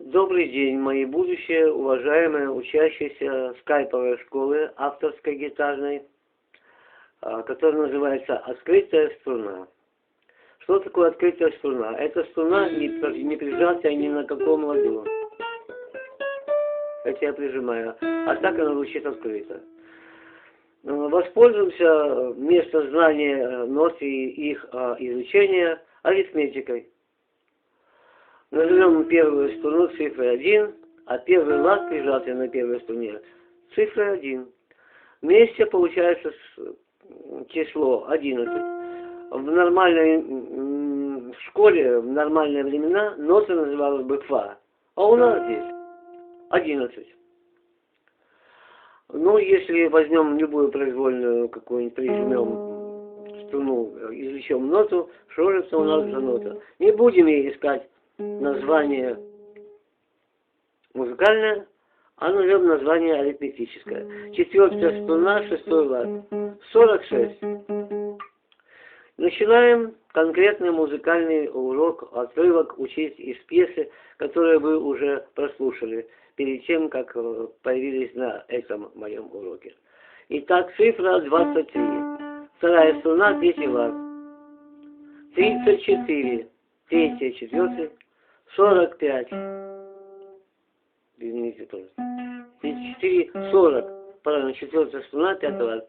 Добрый день, мои будущие уважаемые учащиеся скайповой школы авторской гитарной, которая называется «Открытая струна». Что такое открытая струна? Эта струна не прижатая ни на каком ладу. Это я прижимаю, а так она звучит открыто. Воспользуемся вместо знания нот и их изучения арифметикой. Назовем первую струну цифрой 1, а первый лад, прижатый на первой струне, цифрой 1. Вместе получается число 11. В нормальной школе, в нормальные времена, нота называлась бы фа, а у нас здесь 11. Ну, если возьмем любую произвольную какую-нибудь, прижмем струну, извлечем ноту, что же это у нас за нота? Не будем ей искать название музыкальное, а назовем название арифметическое. Четвертая струна, шестой лад. 46. Начинаем конкретный музыкальный урок, отрывок учить из пьесы, которую вы уже прослушали перед тем, как появились на этом моем уроке. Итак, цифра 23. Вторая струна, третий лад. 34. Третья, четвертый. 45. Извините, тоже. 34, 40. Правильно, четвертая струна, пятый лад.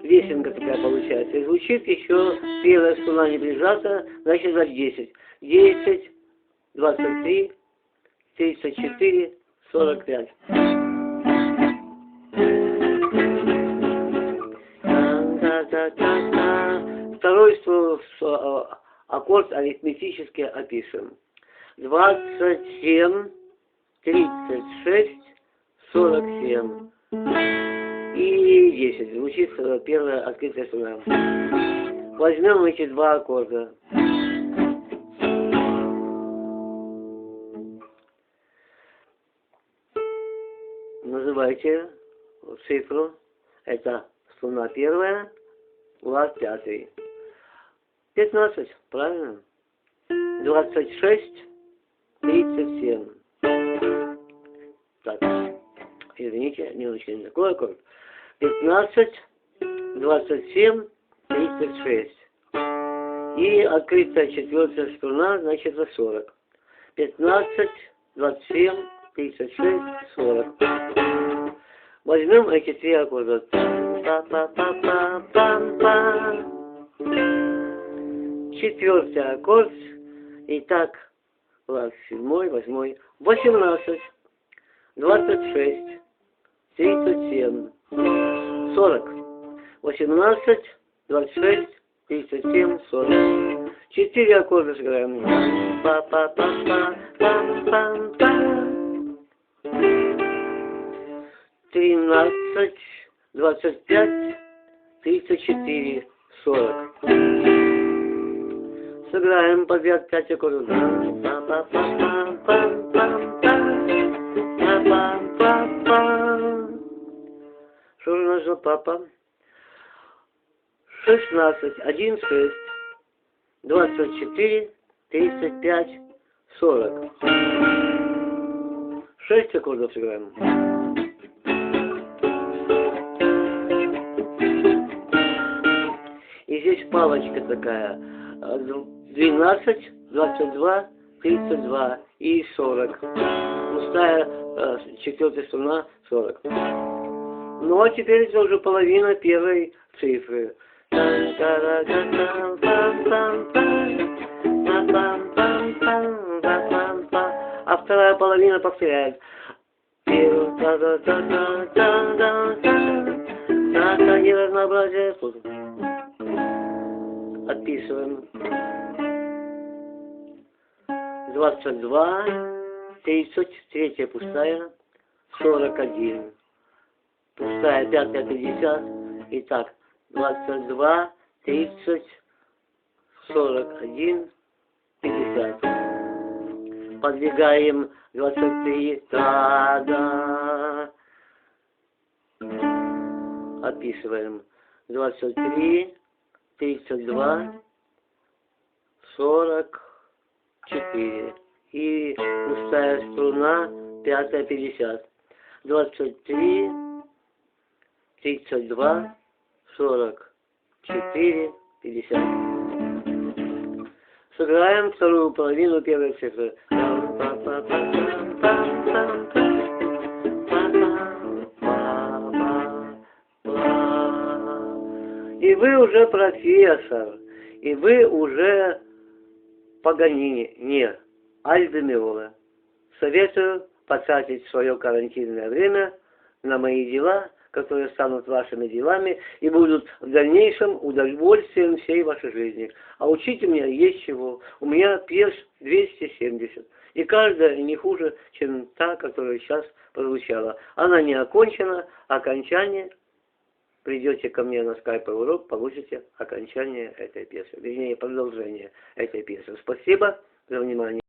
Лесенка такая получается. И звучит еще первая струна не прижата, значит за 10. 10, 23, 34, 45. Второй аккорд арифметически опишем. 27, 36, 47 и 10. Звучит первая открытая струна. Возьмем эти два аккорда. Называйте цифру. Это струна первая, лад пятый. 15, правильно? 26, 37. Так, извините, минуточку, не такой аккорд. 15, 27, 36. И открытая четвертая струна, значит, за 40. 15, 27, 36, 40. Возьмем эти три аккорда. Четвертый аккорд. Итак, лад седьмой, восьмой, 18, 26, 37, 40. 18, 26, 37, 40. Четыре аккорда сыграем. 13, 25, 34, 40. Сыграем подряд 5 аккордов. Что же у нас за папа? 16, 1, 6, 24, 35, 40. 6 аккордов сыграем. И здесь палочка такая. 12, 22, 32 и 40. Пустая четвертая струна 40. Ну а теперь это уже половина первой цифры. А вторая половина повторяет. Разнообразие. Отписываем. 22, 30, третья пустая, 41. Пустая, пятая, 50. Итак, 22, 30, 41, 50. Подвигаем 23. Та-да. Отписываем. 23, 32, 44. и пустая струна, 5-я 50. 23, 32, 44, 50. Сыграем вторую половину первой цифры. И вы уже профессор, и вы уже Паганини, не, Альдо Меола. Советую потратить свое карантинное время на мои дела, которые станут вашими делами и будут в дальнейшем удовольствием всей вашей жизни. А учить у меня есть чего. У меня пьес 270. И каждая не хуже, чем та, которая сейчас прозвучала. Она не окончена, окончание. Придете ко мне на скайповый урок, получите окончание этой пьесы. Вернее, продолжение этой пьесы. Спасибо за внимание.